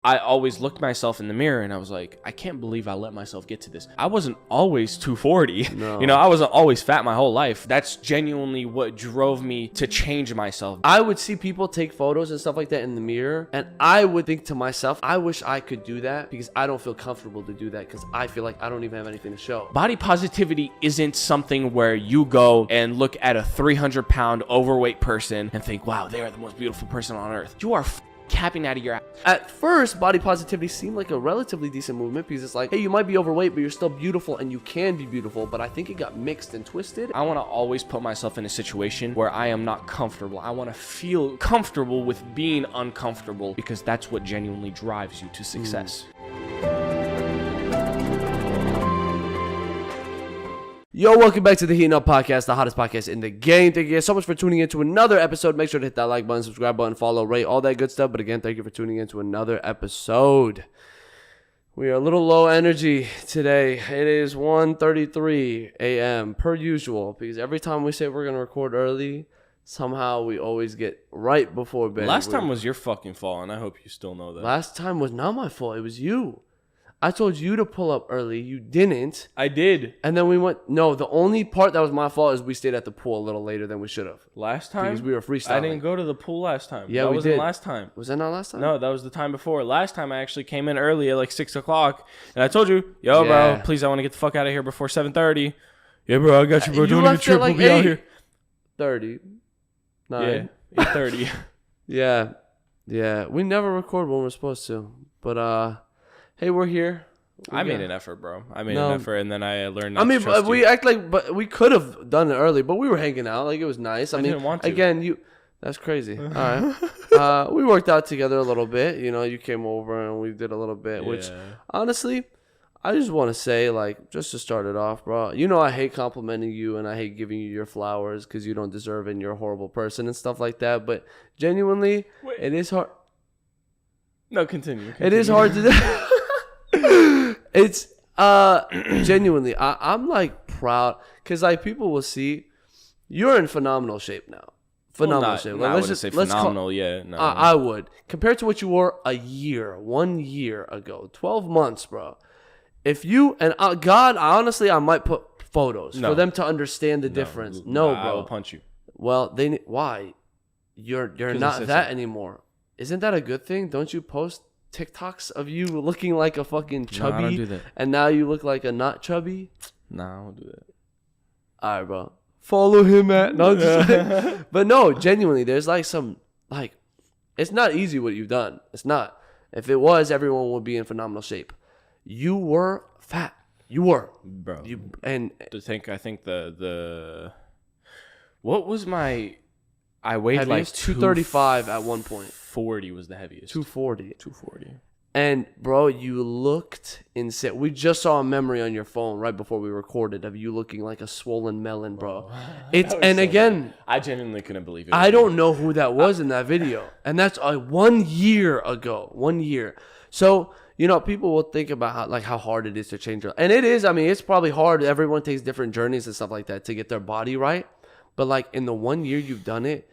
I always looked myself in the mirror and I was like, I can't believe I let myself get to this. I wasn't always 240. No. You know, I wasn't always fat my whole life. That's genuinely what drove me to change myself. I would see people take photos and stuff like that in the mirror, and I would think to myself, I wish I could do that, because I don't feel comfortable to do that, because I feel like I don't even have anything to show. Body positivity isn't something where you go and look at a 300-pound overweight person and think, wow, they are the most beautiful person on earth. You are capping out of your ass. At first, body positivity seemed like a relatively decent movement, because it's like, hey, you might be overweight, but you're still beautiful, and you can be beautiful. But I think it got mixed and twisted. I want to always put myself in a situation where I am not comfortable. I want to feel comfortable with being uncomfortable, because that's what genuinely drives you to success. Yo, welcome back to the Heatin' Up Podcast, the hottest podcast in the game. Thank you guys so much for tuning in to another episode. Make sure to hit that like button, subscribe button, follow, rate, all that good stuff. But again, thank you for tuning in to another episode. We are a little low energy today. It is 1:33 a.m. per usual, because every time we say we're going to record early, somehow we always get right before bed. Last time was your fucking fault, and I hope you still know that. Last time was not my fault. It was you. I told you to pull up early. You didn't. I did. And then we went. No, the only part that was my fault is we stayed at the pool a little later than we should have. Last time? Because we were freestyling. I didn't go to the pool last time. Yeah, that we wasn't did. last time. Was that not last time? No, that was the time before. Last time I actually came in early at like 6 o'clock. And I told you, yo, Yeah. bro, please, I want to get the fuck out of here before 7:30. Yeah, bro, I got you, bro. You Don't even left trip. at like We'll be out 8. here. 30. 9. Yeah, 8:30. Yeah. We never record when we're supposed to. But, hey, we're here. I made an effort, bro. I made an effort, and then I learned not to trust we you. act like, but we could have done it early, but we were hanging out. Like, it was nice. I mean, didn't want to. Again, that's crazy. All right. We worked out together a little bit. You know, you came over and we did a little bit, which honestly, I just want to say, like, just to start it off, bro, you know, I hate complimenting you and I hate giving you your flowers because you don't deserve it and you're a horrible person and stuff like that. But genuinely, it is hard. No, continue. It is hard to do. It's genuinely, I'm like proud because like people will see you're in phenomenal shape now. Phenomenal shape. I wouldn't say phenomenal. No. I would, compared to what you were 1 year ago, 12 months, bro. If you and God, honestly, I might put photos for them to understand the difference. No, bro. I will punch you. Well, why? You're not that anymore. Isn't that a good thing? Don't you post TikToks of you looking like a fucking chubby, I don't do that. And now you look like a not chubby? Nah, I don't do that. All right, bro. Follow him at. No, just but no, genuinely, there's like some like, it's not easy what you've done. It's not. If it was, everyone would be in phenomenal shape. You were fat. You were, bro. I think the what was my? I weighed heaviest? like 235 at one point. 40 was the heaviest. 240. And bro, you looked insane. We just saw a memory on your phone right before we recorded of you looking like a swollen melon, bro. Again, I genuinely couldn't believe it. I don't know who that was in that video, and that's 1 year ago. 1 year. So you know, people will think about how hard it is to change your, and it is. I mean, it's probably hard. Everyone takes different journeys and stuff like that to get their body right. But like in the 1 year you've done it,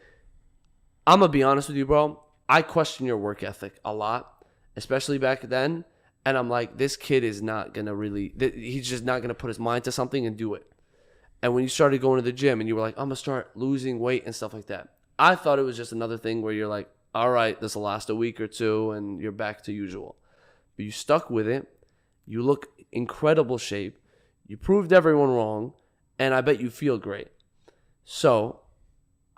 I'm gonna be honest with you, bro. I question your work ethic a lot, especially back then. And I'm like, this kid is not going to he's just not going to put his mind to something and do it. And when you started going to the gym and you were like, I'm going to start losing weight and stuff like that, I thought it was just another thing where you're like, all right, this will last a week or two and you're back to usual. But you stuck with it. You look incredible shape. You proved everyone wrong. And I bet you feel great. So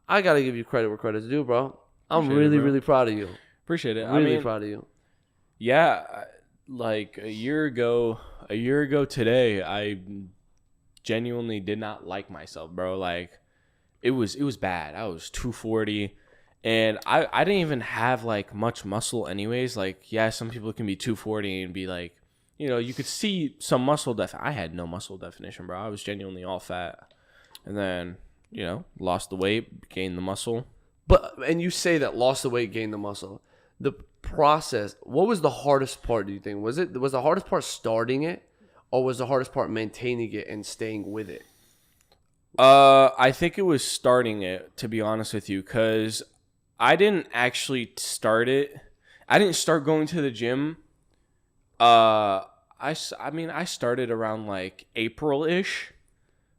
I got to give you credit where credit's due, bro. I'm really proud of you. Appreciate it. Really proud of you. Yeah, like a year ago today, I genuinely did not like myself, bro. Like it was bad. I was 240 and I didn't even have like much muscle anyways. Like, yeah, some people can be 240 and be like, you know, you could see some muscle I had no muscle definition, bro. I was genuinely all fat. And then, you know, lost the weight, gained the muscle. And you say that lost the weight, gained the muscle. The process, what was the hardest part, do you think? Was the hardest part starting it, or was the hardest part maintaining it and staying with it? I think it was starting it, to be honest with you, because I didn't actually start it. I didn't start going to the gym. I mean, I started around like April-ish.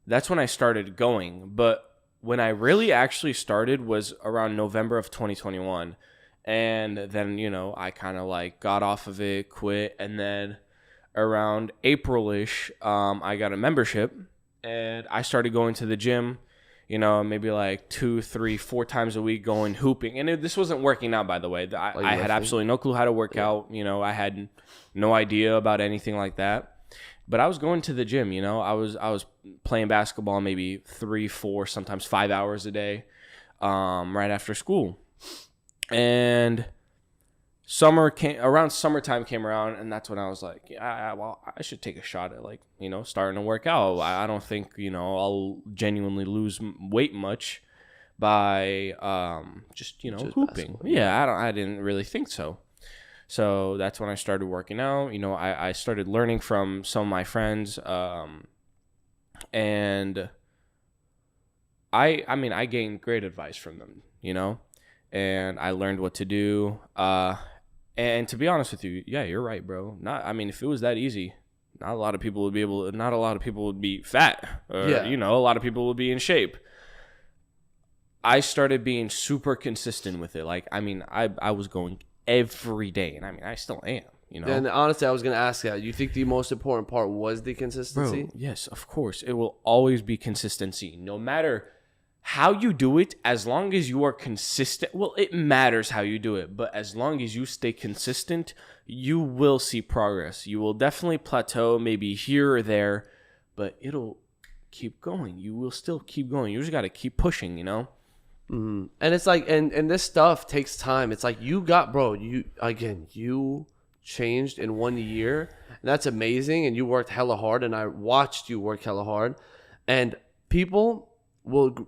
That's when I started going. But when I really actually started was around November of 2021. And then, you know, I kind of like got off of it, quit. And then around April-ish, I got a membership and I started going to the gym, you know, maybe like 2, 3, 4 times a week going hooping. And this wasn't working out, by the way. I had absolutely no clue how to work out. You know, I had no idea about anything like that. But I was going to the gym, you know. I was playing basketball maybe 3, 4, sometimes 5 hours a day, right after school. And summertime came around, and that's when I was like, yeah, well, I should take a shot at, like, you know, starting to work out. I don't think, you know, I'll genuinely lose weight much by just, you know, just hooping. Basketball. Yeah, I didn't really think so. So that's when I started working out. You know, I started learning from some of my friends, and I mean, I gained great advice from them, you know, and I learned what to do. And to be honest with you, yeah, you're right, bro. I mean, if it was that easy, not a lot of people would be fat. You know, a lot of people would be in shape. I started being super consistent with it. Like, I mean, I was going every day, and I mean, I still am, you know. And honestly, I was gonna ask that. You think the most important part was the consistency? Bro, yes, of course. It will always be consistency, no matter how you do it. As long as you are consistent, well, it matters how you do it, but as long as you stay consistent, you will see progress. You will definitely plateau, maybe here or there, but it'll keep going. You will still keep going. You just got to keep pushing, you know. Mm-hmm. And it's like, and this stuff takes time. It's like you changed in 1 year, and that's amazing. And you worked hella hard, and I watched you work hella hard. And people will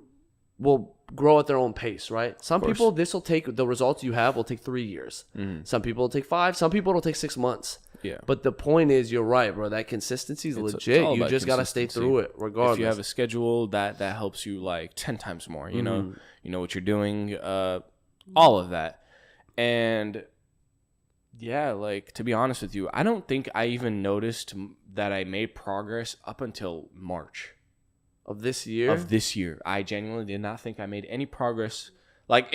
grow at their own pace, right? Some people, the results you have will take 3 years. Mm-hmm. Some people will take 5. Some people it'll take 6 months. Yeah. But the point is, you're right, bro. That consistency is legit. You just gotta stay through it, regardless. If you have a schedule that helps you like 10 times more, you know, you know what you're doing, all of that. And yeah, like, to be honest with you, I don't think I even noticed that I made progress up until March of this year. I genuinely did not think I made any progress. Like,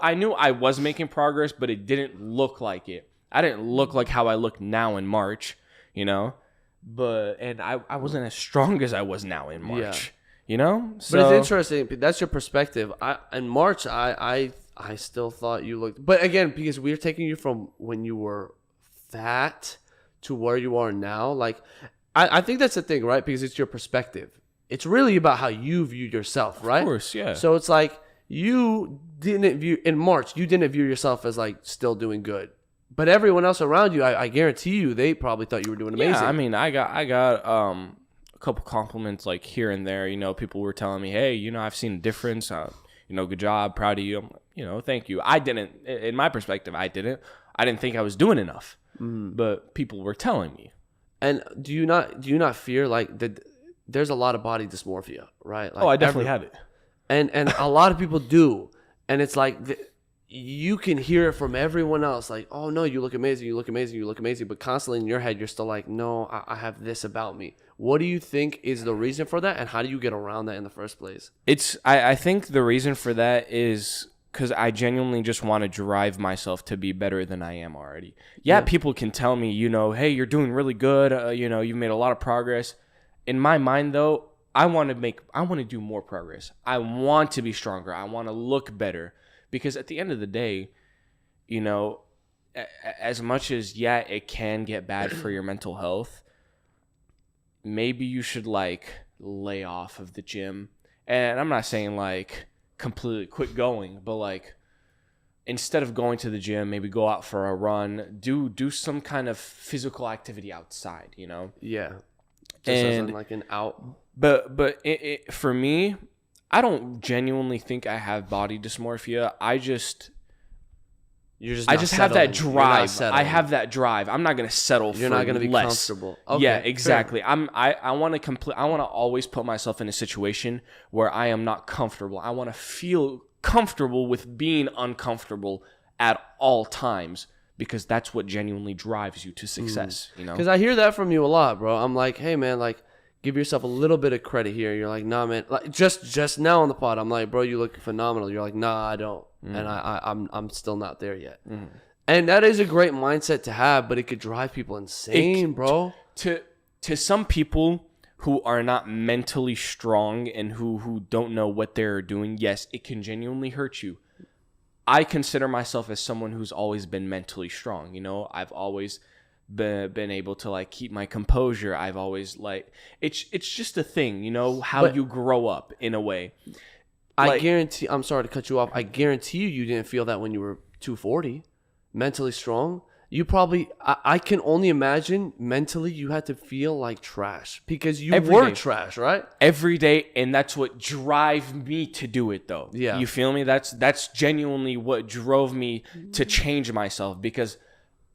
I knew I was making progress, but it didn't look like it. I didn't look like how I look now in March, you know, and I wasn't as strong as I was now in March, you know. So, but it's interesting. That's your perspective. In March, I still thought you looked, but again, because we're taking you from when you were fat to where you are now. Like, I think that's the thing, right? Because it's your perspective. It's really about how you view yourself, right? Of course, yeah. So it's like in March, you didn't view yourself as like still doing good. But everyone else around you, I guarantee you, they probably thought you were doing amazing. Yeah, I mean, I got a couple compliments like here and there. You know, people were telling me, hey, you know, I've seen a difference. You know, good job, proud of you. I'm like, you know, thank you. I didn't, in my perspective, I didn't think I was doing enough. But people were telling me. And do you not fear like that? There's a lot of body dysmorphia, right? Like, I definitely have it. And a lot of people do, and it's like. You can hear it from everyone else, like, oh no, you look amazing, you look amazing, you look amazing, but constantly in your head you're still like, no, I have this about me. What do you think is the reason for that, and how do you get around that in the first place? I think the reason for that is because I genuinely just want to drive myself to be better than I am already. Yeah, people can tell me, you know, hey, you're doing really good, you know, you've made a lot of progress. In my mind, though, I want to do more progress. I want to be stronger. I want to look better. Because at the end of the day, you know, as much as, it can get bad for your mental health, maybe you should, like, lay off of the gym. And I'm not saying, like, completely quit going, but, like, instead of going to the gym, maybe go out for a run, do some kind of physical activity outside, you know? Yeah. Just as like an out. But for me, I don't genuinely think I have body dysmorphia. I just have that drive. I have that drive. I'm not gonna settle for less. You're not gonna be comfortable. Okay, yeah, exactly. Fair. I want to always put myself in a situation where I am not comfortable. I want to feel comfortable with being uncomfortable at all times, because that's what genuinely drives you to success, you know? Because I hear that from you a lot, bro. I'm like, hey, man, like, give yourself a little bit of credit here. You're like, nah, man. Like, just now on the pod, I'm like, bro, you look phenomenal. You're like, nah, I don't. And I'm still not there yet. And that is a great mindset to have, but it could drive people insane, bro. To some people who are not mentally strong and who don't know what they're doing, yes, it can genuinely hurt you. I consider myself as someone who's always been mentally strong. You know, I've always been able to like keep my composure. I've always like it's just a thing, you know, how you grow up in a way. I guarantee. I'm sorry to cut you off. I guarantee you didn't feel that when you were 240, mentally strong. You probably, I can only imagine mentally you had to feel like trash because you were trash, right? Every day, and that's what drive me to do it, though. Yeah. You feel me? That's genuinely what drove me to change myself, because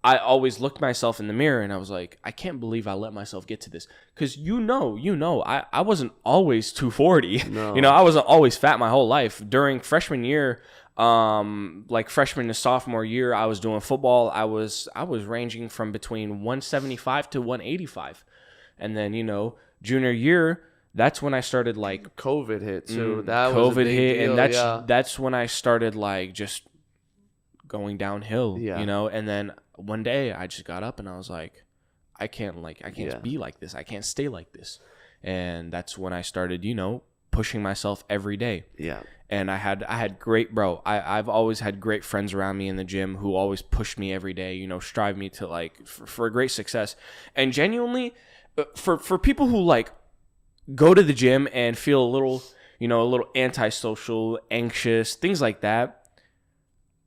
I always looked myself in the mirror and I was like, I can't believe I let myself get to this. Because I wasn't always 240. No. You know, I wasn't always fat my whole life. During freshman year, like freshman to sophomore year, I was doing football. I was ranging from between 175 to 185. And then, you know, junior year, that's when I started like COVID hit. So that was a big deal, and that's when I started like just going downhill, you know. And then one day I just got up and I was like, I can't be like this. I can't stay like this. And that's when I started, you know, pushing myself every day. Yeah. And I had great, bro. I've always had great friends around me in the gym who always pushed me every day, you know, strive me to like for great success. And genuinely, for people who like go to the gym and feel a little antisocial, anxious, things like that,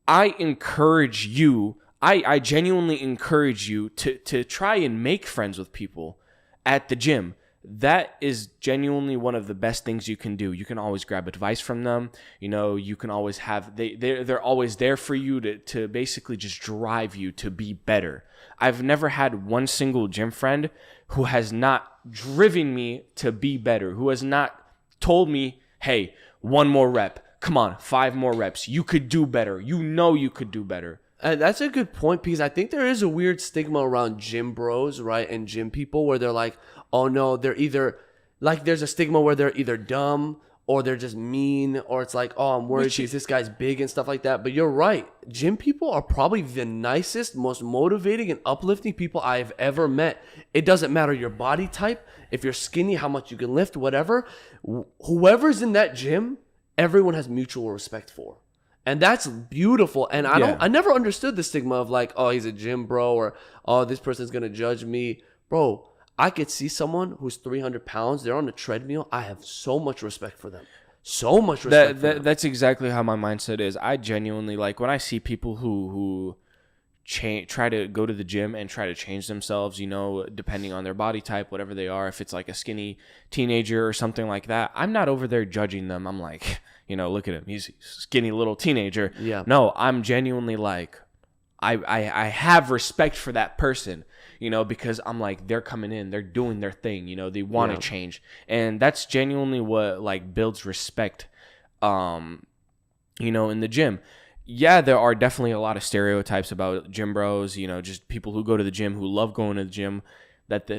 I encourage you. I genuinely encourage you to try and make friends with people at the gym. That is genuinely one of the best things you can do. You can always grab advice from them. You know, you can always have, they're always there for you to basically just drive you to be better. I've never had one single gym friend who has not driven me to be better, who has not told me, hey, one more rep. Come on, 5 more reps. You could do better. You know you could do better. That's a good point, because I think there is a weird stigma around gym bros, right? And gym people where they're like, oh no, they're either like, there's a stigma where they're either dumb or they're just mean, or it's like, oh, I'm worried because this guy's big and stuff like that. But you're right. Gym people are probably the nicest, most motivating and uplifting people I've ever met. It doesn't matter your body type, if you're skinny, how much you can lift, whatever. Whoever's in that gym, everyone has mutual respect for. And that's beautiful. And I never understood the stigma of like, oh, he's a gym bro, or oh, this person's going to judge me. Bro, I could see someone who's 300 pounds, they're on a treadmill. I have so much respect for them. So much respect for them. That's exactly how my mindset is. I genuinely, like, when I see people who try to go to the gym and try to change themselves, you know, depending on their body type, whatever they are, if it's like a skinny teenager or something like that, I'm not over there judging them. I'm like, you know, look at him. He's a skinny little teenager. Yeah. No, I'm genuinely like, I have respect for that person, you know, because I'm like, they're coming in, they're doing their thing, you know, they want to change. And that's genuinely what like builds respect, you know, in the gym. Yeah, there are definitely a lot of stereotypes about gym bros, you know, just people who go to the gym, who love going to the gym, that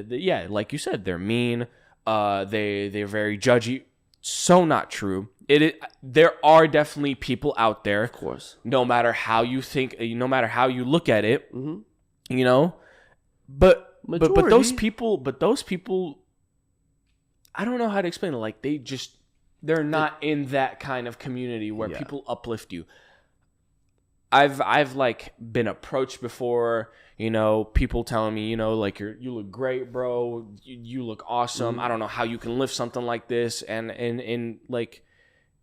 like you said, they're mean, they're very judgy. So not true. There are definitely people out there, of course, no matter how you think, no matter how you look at it, you know, but those people, I don't know how to explain it. Like they're not in that kind of community where people uplift you. I've like been approached before, you know, people telling me, you know, like you look great, bro. You look awesome. I don't know how you can lift something like this. And like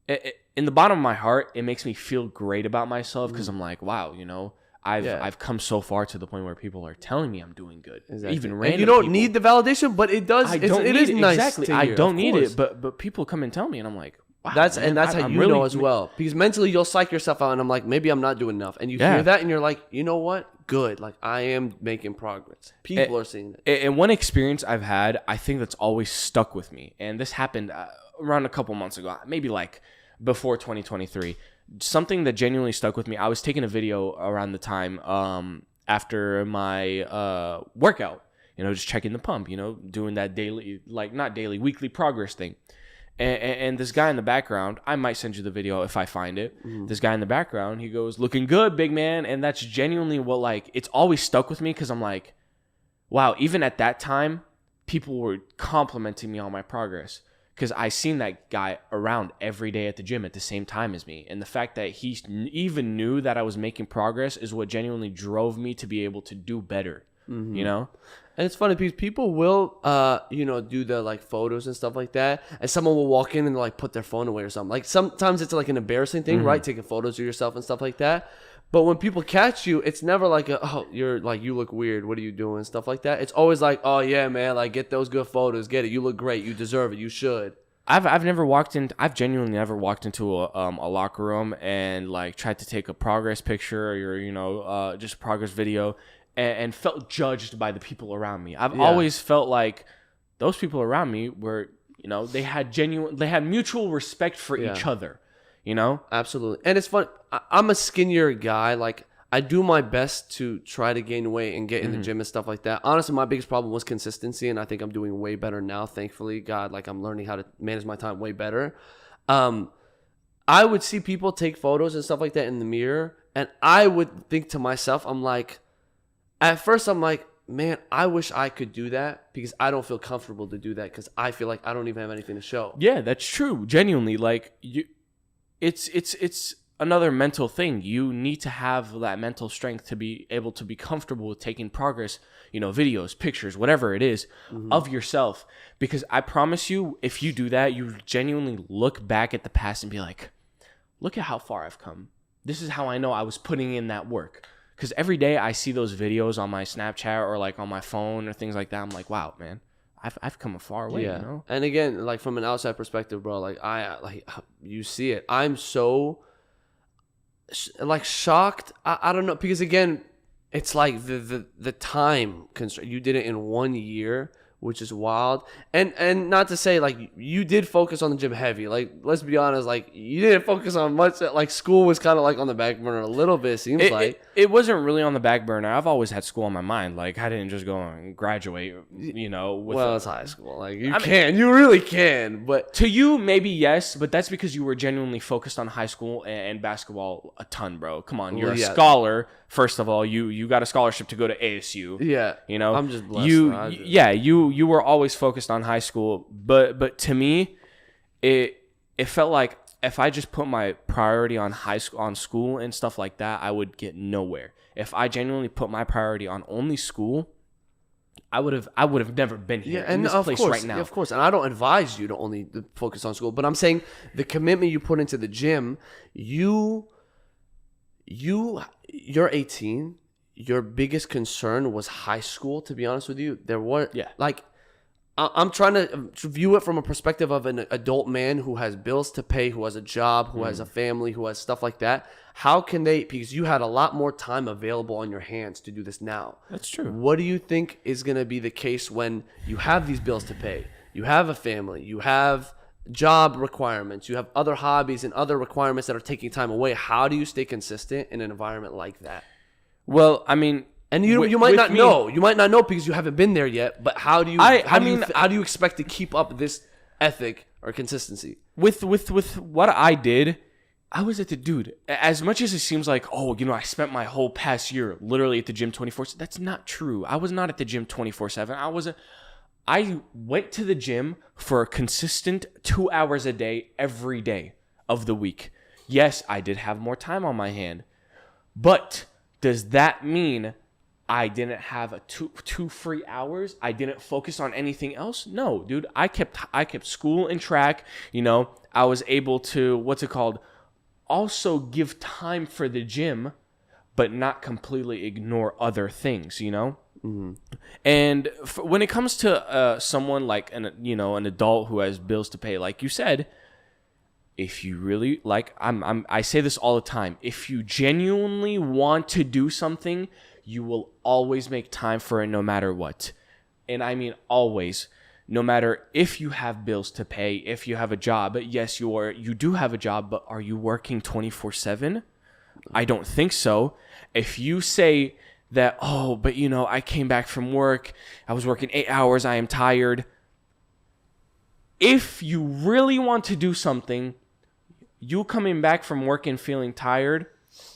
in the bottom of my heart, it makes me feel great about myself, because I'm like, wow, you know, I've come so far to the point where people are telling me I'm doing good. Exactly. Even random and you don't people. need the validation, but it does. It is nice. Exactly. To I hear, don't need it, but people come and tell me, and I'm like, wow, that's man, how I'm you really, know as well, because mentally you'll psych yourself out, and I'm like, maybe I'm not doing enough, and you hear that and you're like, you know what, good, like I am making progress. People are seeing it. And one experience I've had, I think that's always stuck with me, and this happened around a couple months ago, maybe like before 2023. Something that genuinely stuck with me. I was taking a video around the time, after my workout, just checking the pump, doing that daily, like not daily, weekly progress thing. And this guy in the background, I might send you the video if I find it. This guy in the background, he goes, "Looking good, big man." And that's genuinely what, like, it's always stuck with me, because I'm like, wow, even at that time, people were complimenting me on my progress, because I seen that guy around every day at the gym at the same time as me. And the fact that he even knew that I was making progress is what genuinely drove me to be able to do better, And it's funny because people will, do the like photos and stuff like that, and someone will walk in and like put their phone away or something. Like sometimes it's like an embarrassing thing, right? Taking photos of yourself and stuff like that. But when people catch you, it's never like, you're like, you look weird. What are you doing? Stuff like that. It's always like, oh yeah, man, like get those good photos, get it. You look great. You deserve it. You should. I've genuinely never walked into a locker room and like tried to take a progress picture or just a progress video and felt judged by the people around me. I've always felt like those people around me were, they had mutual respect for each other, Absolutely. And it's fun. I'm a skinnier guy. Like I do my best to try to gain weight and get in the gym and stuff like that. Honestly, my biggest problem was consistency, and I think I'm doing way better now. Thankfully, God, like I'm learning how to manage my time way better. I would see people take photos and stuff like that in the mirror, and I would think to myself, at first I'm like, man, I wish I could do that, because I don't feel comfortable to do that, because I feel like I don't even have anything to show. Yeah, that's true. Genuinely, like it's another mental thing. You need to have that mental strength to be able to be comfortable with taking progress, videos, pictures, whatever it is, of yourself. Because I promise you, if you do that, you genuinely look back at the past and be like, look at how far I've come. This is how I know I was putting in that work. Because every day I see those videos on my Snapchat or like on my phone or things like that. I'm like, wow, man, I've come a far way, And again, like from an outside perspective, bro, like you see it. I'm so shocked. I don't know, because again, it's like the time constraint. You did it in 1 year, which is wild. And not to say like you did focus on the gym heavy. Like let's be honest, like you didn't focus on much. Like school was kind of like on the back burner a little bit. Seems like it wasn't really on the back burner. I've always had school on my mind. Like I didn't just go and graduate. It's high school. Like you really can. But to you, maybe yes. But that's because you were genuinely focused on high school and basketball a ton, bro. Come on, you're a scholar. First of all, you got a scholarship to go to ASU. Yeah, I'm just blessed. You were always focused on high school, but to me, it felt like if I just put my priority on school and stuff like that, I would get nowhere. If I genuinely put my priority on only school, I would have never been here in this place right now. Of course, and I don't advise you to only focus on school, but I'm saying the commitment you put into the gym, you're 18. Your biggest concern was high school, to be honest with you. There were I'm trying to view it from a perspective of an adult man who has bills to pay, who has a job, who has a family, who has stuff like that. How can they, because you had a lot more time available on your hands to do this now. That's true. What do you think is going to be the case when you have these bills to pay? You have a family, you have job requirements, you have other hobbies and other requirements that are taking time away. How do you stay consistent in an environment like that? Well, I mean, and you might not know. You might not know because you haven't been there yet. But how do you? How do you expect to keep up this ethic or consistency? With what I did, I was at the dude. As much as it seems like, I spent my whole past year literally at the gym 24/7. That's not true. I was not at the gym 24/7. I went to the gym for a consistent 2 hours a day every day of the week. Yes, I did have more time on my hand, but does that mean I didn't have two free hours? I didn't focus on anything else? No, dude. I kept school and track. I was able to also give time for the gym, but not completely ignore other things. Mm-hmm. And when it comes to someone like an adult who has bills to pay, like you said, if you really I say this all the time. If you genuinely want to do something, you will always make time for it no matter what. And I mean always. No matter if you have bills to pay, if you have a job. Yes, you do have a job, but are you working 24/7? I don't think so. If you say that, oh, but you know, I came back from work. I was working 8 hours. I am tired. If you really want to do something, you coming back from work and feeling tired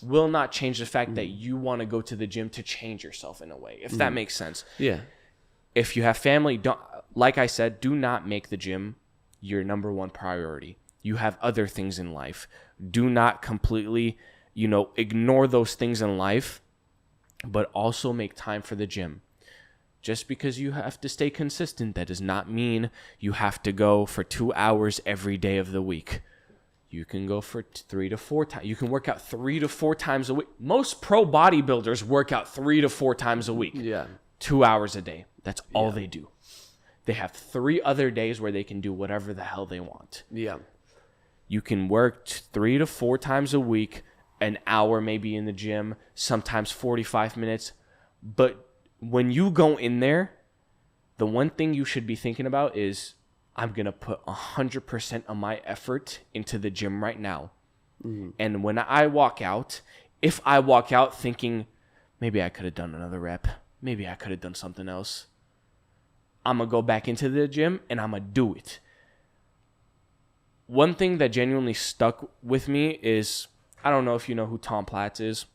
will not change the fact that you want to go to the gym to change yourself in a way, if that makes sense. Yeah. If you have family, don't, like I said, do not make the gym your number one priority. You have other things in life. Do not completely, you know, ignore those things in life, but also make time for the gym. Just because you have to stay consistent, that does not mean you have to go for 2 hours every day of the week. You can go for 3 to 4 times. You can work out 3 to 4 times a week. Most pro bodybuilders work out 3 to 4 times a week. Yeah. 2 hours a day. That's all they do. They have 3 other days where they can do whatever the hell they want. Yeah. You can work 3 to 4 times a week, an hour maybe in the gym, sometimes 45 minutes. But when you go in there, the one thing you should be thinking about is, I'm going to put 100% of my effort into the gym right now. Mm-hmm. And when I walk out, if I walk out thinking, maybe I could have done another rep, maybe I could have done something else, I'm going to go back into the gym and I'm going to do it. One thing that genuinely stuck with me is, I don't know if you know who Tom Platz is,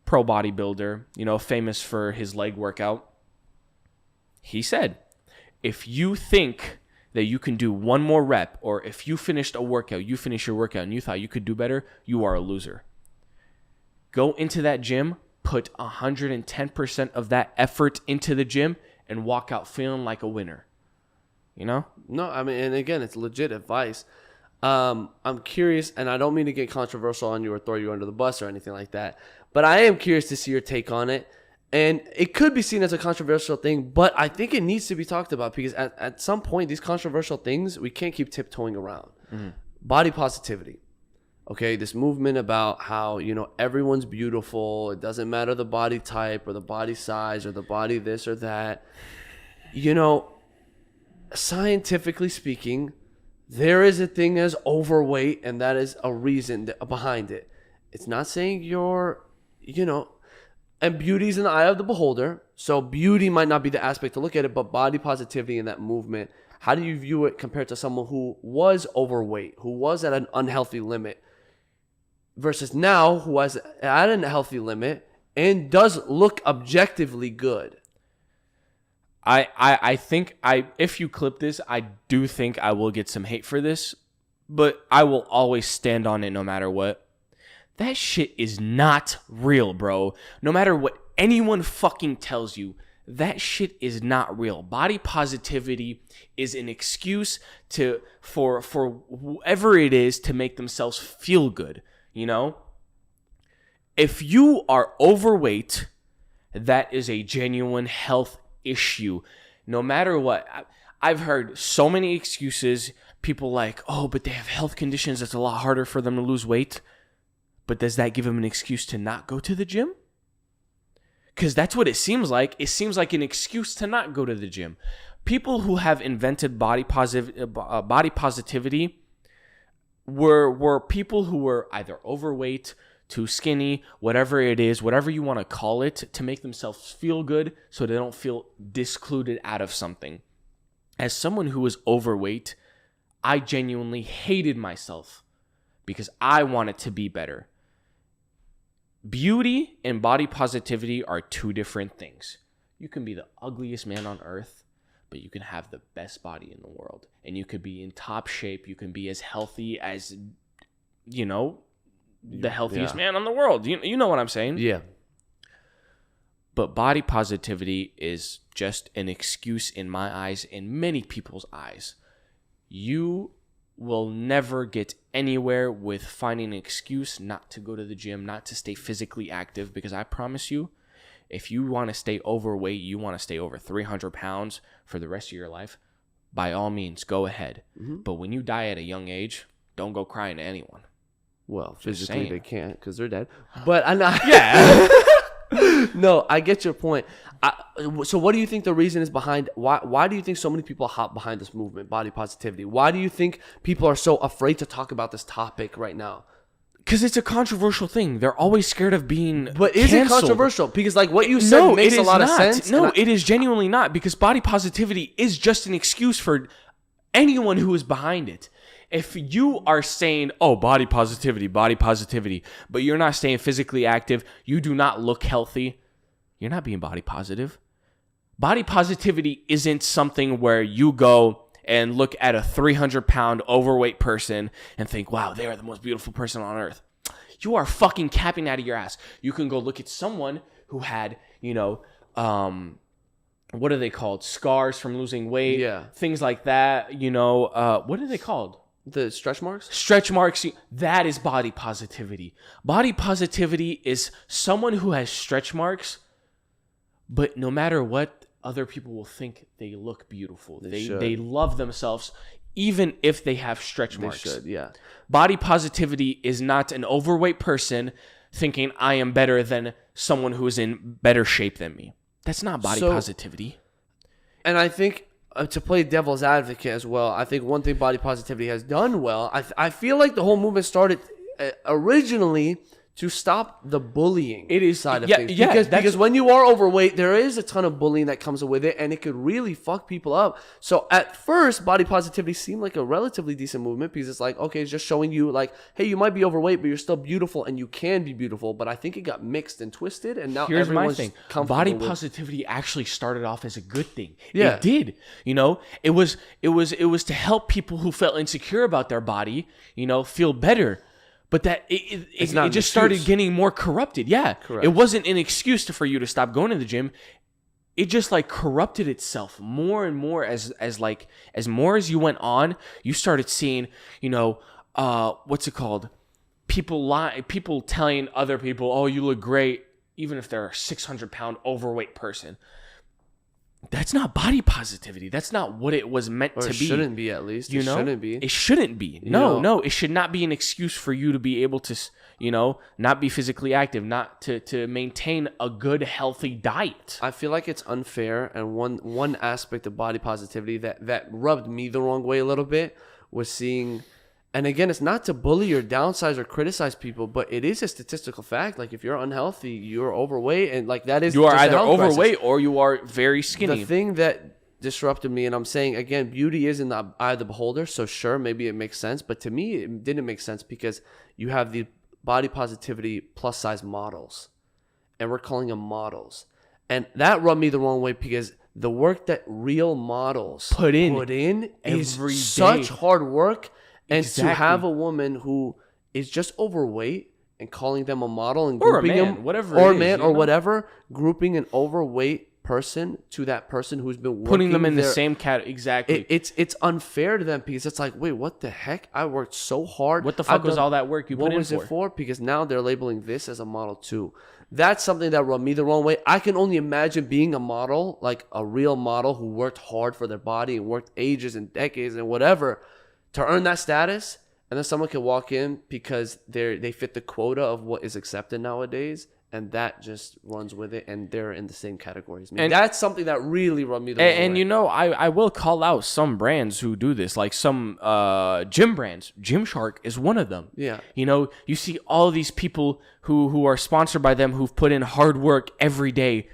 pro bodybuilder, you know, famous for his leg workout. He said, if you think that you can do one more rep, or if you finished a workout, you finished your workout and you thought you could do better, you are a loser. Go into that gym, put 110% of that effort into the gym, and walk out feeling like a winner. You know? No, I mean, and again, it's legit advice. I'm curious, and I don't mean to get controversial on you or throw you under the bus or anything like that, but I am curious to see your take on it. And it could be seen as a controversial thing, but I think it needs to be talked about because at some point, these controversial things, we can't keep tiptoeing around. Mm-hmm. Body positivity. Okay, this movement about how, you know, everyone's beautiful. It doesn't matter the body type or the body size or the body this or that. You know, scientifically speaking, there is a thing as overweight, and that is a reason behind it. It's not saying you're, you know, and beauty's in the eye of the beholder. So beauty might not be the aspect to look at it, but body positivity and that movement, how do you view it compared to someone who was overweight, who was at an unhealthy limit, versus now who was at a healthy limit and does look objectively good? I think if you clip this, I do think I will get some hate for this, but I will always stand on it no matter what. That shit is not real, bro. No matter what anyone fucking tells you, that shit is not real. Body positivity is an excuse for whoever it is to make themselves feel good, you know? If you are overweight, that is a genuine health issue. No matter what. I've heard so many excuses. People like, oh, but they have health conditions. It's a lot harder for them to lose weight. But does that give them an excuse to not go to the gym? Because that's what it seems like. It seems like an excuse to not go to the gym. People who have invented body positivity were people who were either overweight, too skinny, whatever it is, whatever you want to call it, to make themselves feel good so they don't feel discluded out of something. As someone who was overweight, I genuinely hated myself because I wanted to be better. Beauty and body positivity are two different things. You can be the ugliest man on earth, but you can have the best body in the world. And you could be in top shape. You can be as healthy as, you know, the healthiest man in the world. You know what I'm saying? Yeah. But body positivity is just an excuse in my eyes, in many people's eyes. You will never get anywhere with finding an excuse not to go to the gym, not to stay physically active, because I promise you, if you want to stay overweight, you want to stay over 300 pounds for the rest of your life, by all means, go ahead. Mm-hmm. But when you die at a young age, don't go crying to anyone. Well, physically they can't because they're dead. But I'm not. Yeah. No, I get your point. So what do you think the reason is behind, why do you think so many people hop behind this movement, body positivity? Why do you think people are so afraid to talk about this topic right now? Because it's a controversial thing. They're always scared of being But is it canceled. controversial? Because like what you said makes a lot of sense. No, it is genuinely not, because body positivity is just an excuse for anyone who is behind it. If you are saying, oh, body positivity, but you're not staying physically active, you do not look healthy, you're not being body positive. Body positivity isn't something where you go and look at a 300-pound overweight person and think, wow, they are the most beautiful person on earth. You are fucking capping out of your ass. You can go look at someone who had, what are they called? Scars from losing weight. Yeah. Things like that. What are they called? The stretch marks? Stretch marks. That is body positivity. Body positivity is someone who has stretch marks, but no matter what, other people will think they look beautiful. They love themselves, even if they have stretch marks. They should, yeah. Body positivity is not an overweight person thinking I am better than someone who is in better shape than me. That's not body positivity. And I think to play devil's advocate as well, I think one thing body positivity has done well, I feel like the whole movement started originally to stop the bullying side of things. Because when you are overweight, there is a ton of bullying that comes with it, and it could really fuck people up. So at first, body positivity seemed like a relatively decent movement, because it's like, okay, it's just showing you like, hey, you might be overweight, but you're still beautiful, and you can be beautiful. But I think it got mixed and twisted, and now here's everyone's my thing. comfortable Body with. positivity actually started off as a good thing. Yeah. It did. It was to help people who felt insecure about their body, feel better. But that it just started getting more corrupted. Yeah. Correct. It wasn't an excuse for you to stop going to the gym. It just like corrupted itself more and more as more as you went on. You started seeing, what's it called? People telling other people, "Oh, you look great," even if they're a 600-pound overweight person. That's not body positivity. That's not what it was meant to be. It shouldn't be, at least. It shouldn't be. It shouldn't be. No. It should not be an excuse for you to be able to, not be physically active, not to maintain a good, healthy diet. I feel like it's unfair. And one aspect of body positivity that rubbed me the wrong way a little bit was seeing... And again, it's not to bully or downsize or criticize people, but it is a statistical fact. Like if you're unhealthy, you're overweight, and like that is you are just either a health overweight crisis. or you are very skinny. The thing that disrupted me, and I'm saying again, beauty is in the eye of the beholder. So sure, maybe it makes sense, but to me, it didn't make sense because you have the body positivity plus size models, and we're calling them models, and that rubbed me the wrong way because the work that real models put in is every such day. hard work. And Exactly. to have a woman who is just overweight and calling them a model and or a grouping man, them, whatever, or it a man, is, or whatever, grouping an overweight person to that person who's been putting them in the their, same category. Exactly. It's unfair to them because it's like, wait, what the heck? I worked so hard. What the fuck was all that work you put in for? What was it for? Because now they're labeling this as a model too. That's something that rubbed me the wrong way. I can only imagine being a model, like a real model who worked hard for their body and worked ages and decades and whatever to earn that status. And then someone can walk in because they fit the quota of what is accepted nowadays, and that just runs with it, and they're in the same categories. And that's something that really rubbed me the wrong way. And I will call out some brands who do this, like some gym brands. Gymshark is one of them. Yeah. You see all these people who are sponsored by them who've put in hard work every day,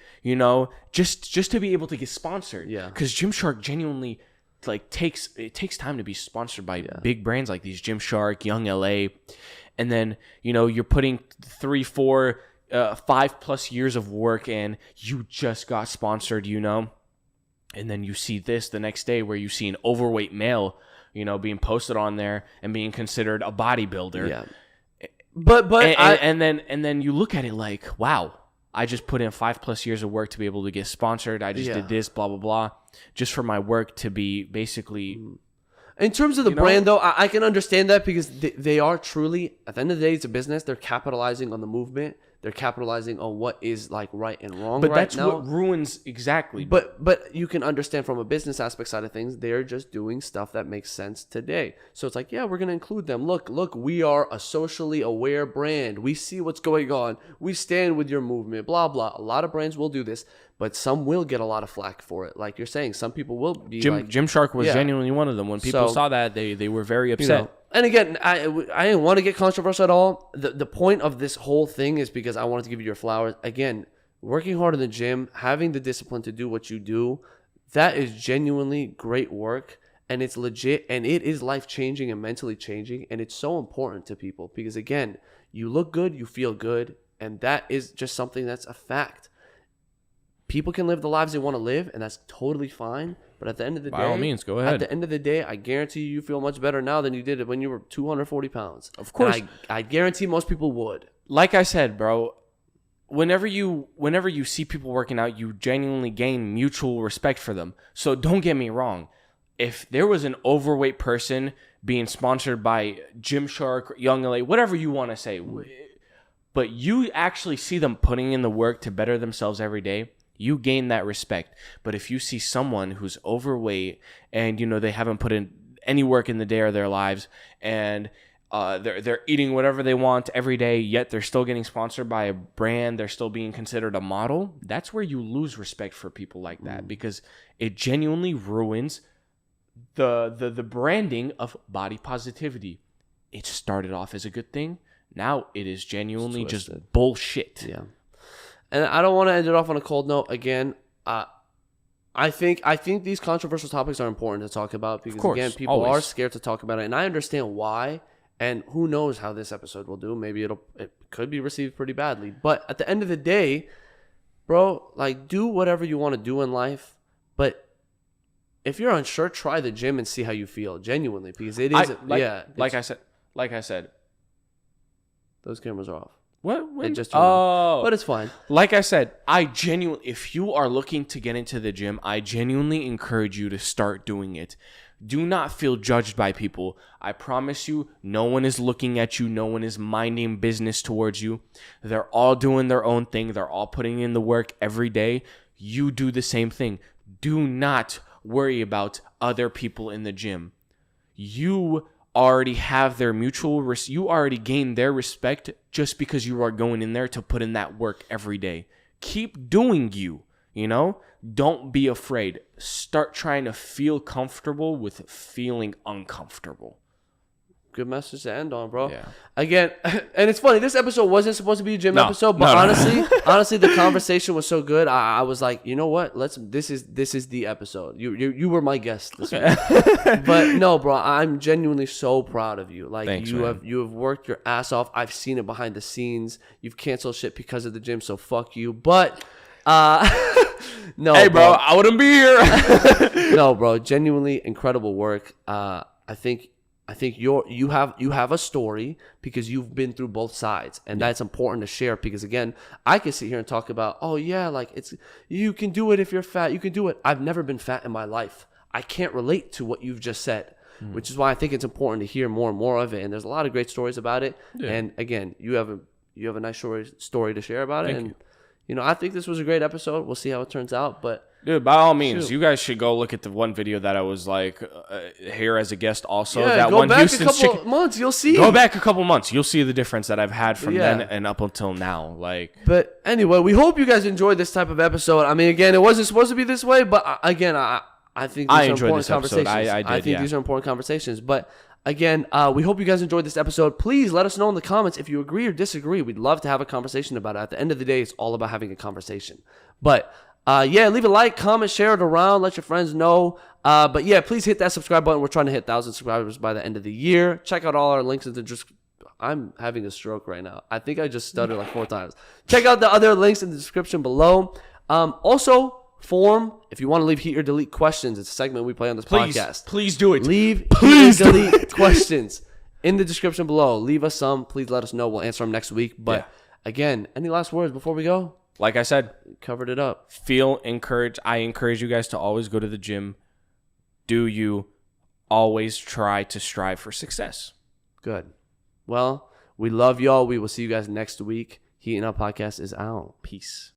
just to be able to get sponsored. Yeah. Because Gymshark genuinely... it takes time to be sponsored by big brands like these, Gymshark, Young LA, and then you're putting 3, 4, 5+ years of work in. You just got sponsored, and then you see this the next day where you see an overweight male, being posted on there and being considered a bodybuilder. Yeah, but and then you look at it like, wow. I just put in 5+ years of work to be able to get sponsored. I just did this, blah, blah, blah, just for my work to be basically... In terms of the brand, though, I can understand that because they are truly, at the end of the day, it's a business. They're capitalizing on the movement. They're capitalizing on what is like right and wrong but right that's now. what ruins exactly. But you can understand from a business aspect side of things, they're just doing stuff that makes sense today. So it's like, yeah, we're gonna include them. Look, we are a socially aware brand. We see what's going on. We stand with your movement. Blah blah. A lot of brands will do this, but some will get a lot of flack for it. Like you're saying, some people will be Gymshark was genuinely one of them. When people saw that, they were very upset. And again, I didn't want to get controversial at all. The point of this whole thing is because I wanted to give you your flowers. Again, working hard in the gym, having the discipline to do what you do, that is genuinely great work. And it's legit, and it is life-changing and mentally changing. And it's so important to people because, again, you look good, you feel good. And that is just something that's a fact. People can live the lives they want to live, and that's totally fine. But at the end of the day, by all means, go ahead. At the end of the day, I guarantee you feel much better now than you did when you were 240 pounds. Of course. And I guarantee most people would. Like I said, bro, whenever you see people working out, you genuinely gain mutual respect for them. So don't get me wrong. If there was an overweight person being sponsored by Gymshark, Young LA, whatever you want to say, but you actually see them putting in the work to better themselves every day, you gain that respect. But if you see someone who's overweight and, they haven't put in any work in the day of their lives and they're eating whatever they want every day, yet they're still getting sponsored by a brand, they're still being considered a model, that's where you lose respect for people like that because it genuinely ruins the branding of body positivity. It started off as a good thing. Now it is genuinely just bullshit. Yeah. And I don't want to end it off on a cold note. Again, I think these controversial topics are important to talk about because, again, people are scared to talk about it. And I understand why. And who knows how this episode will do. Maybe it could be received pretty badly. But at the end of the day, bro, like, do whatever you want to do in life. But if you're unsure, try the gym and see how you feel. Genuinely. Because it is, Like I said. Those cameras are off. What? It just but it's fine. Like I said, if you are looking to get into the gym, I genuinely encourage you to start doing it. Do not feel judged by people. I promise you, no one is looking at you. No one is minding business towards you. They're all doing their own thing. They're all putting in the work every day. You do the same thing. Do not worry about other people in the gym. You already have their you already gained their respect just because you are going in there to put in that work every day. Keep doing you, Don't be afraid. Start trying to feel comfortable with feeling uncomfortable. Good message to end on, bro. Yeah. Again, and it's funny, this episode wasn't supposed to be a gym episode, but honestly, the conversation was so good. I was like, you know what? This is the episode. You were my guest this week. But no, bro, I'm genuinely so proud of you. Like, thanks, you have worked your ass off. I've seen it behind the scenes. You've canceled shit because of the gym, so fuck you. But no, hey, bro, I wouldn't be here. No, bro, genuinely incredible work. I think you have a story because you've been through both sides, and that's important to share because, again, I can sit here and talk about, oh yeah, like you can do it if you're fat, you can do it. I've never been fat in my life. I can't relate to what you've just said, which is why I think it's important to hear more and more of it. And there's a lot of great stories about it. Yeah. And again, you have a nice story to share about it. And I think this was a great episode. We'll see how it turns out, but. Dude, by all means, you guys should go look at the one video that I was like here as a guest also. Yeah, that go one back Houston's a couple months, you'll see. Go back a couple months, you'll see the difference that I've had from then and up until now. But anyway, we hope you guys enjoyed this type of episode. I mean, again, it wasn't supposed to be this way, but again, I think these are important conversations. I think these are important conversations. But again, we hope you guys enjoyed this episode. Please let us know in the comments if you agree or disagree. We'd love to have a conversation about it. At the end of the day, it's all about having a conversation. But leave a like, comment, share it around, let your friends know. But yeah, please hit that subscribe button. We're trying to hit 1,000 subscribers by the end of the year. Check out all our links in the I'm having a stroke right now. I think I just stuttered like 4 times. Check out the other links in the description below. Also, form, if you want to leave heat or delete questions, it's a segment we play on this podcast. Please do it. Leave heat or delete questions in the description below. Leave us some. Please let us know. We'll answer them next week. But again, any last words before we go? Like I said, covered it up. Feel encouraged. I encourage you guys to always go to the gym. Do you always try to strive for success? Good. Well, we love y'all. We will see you guys next week. Heatin' Up Podcast is out. Peace.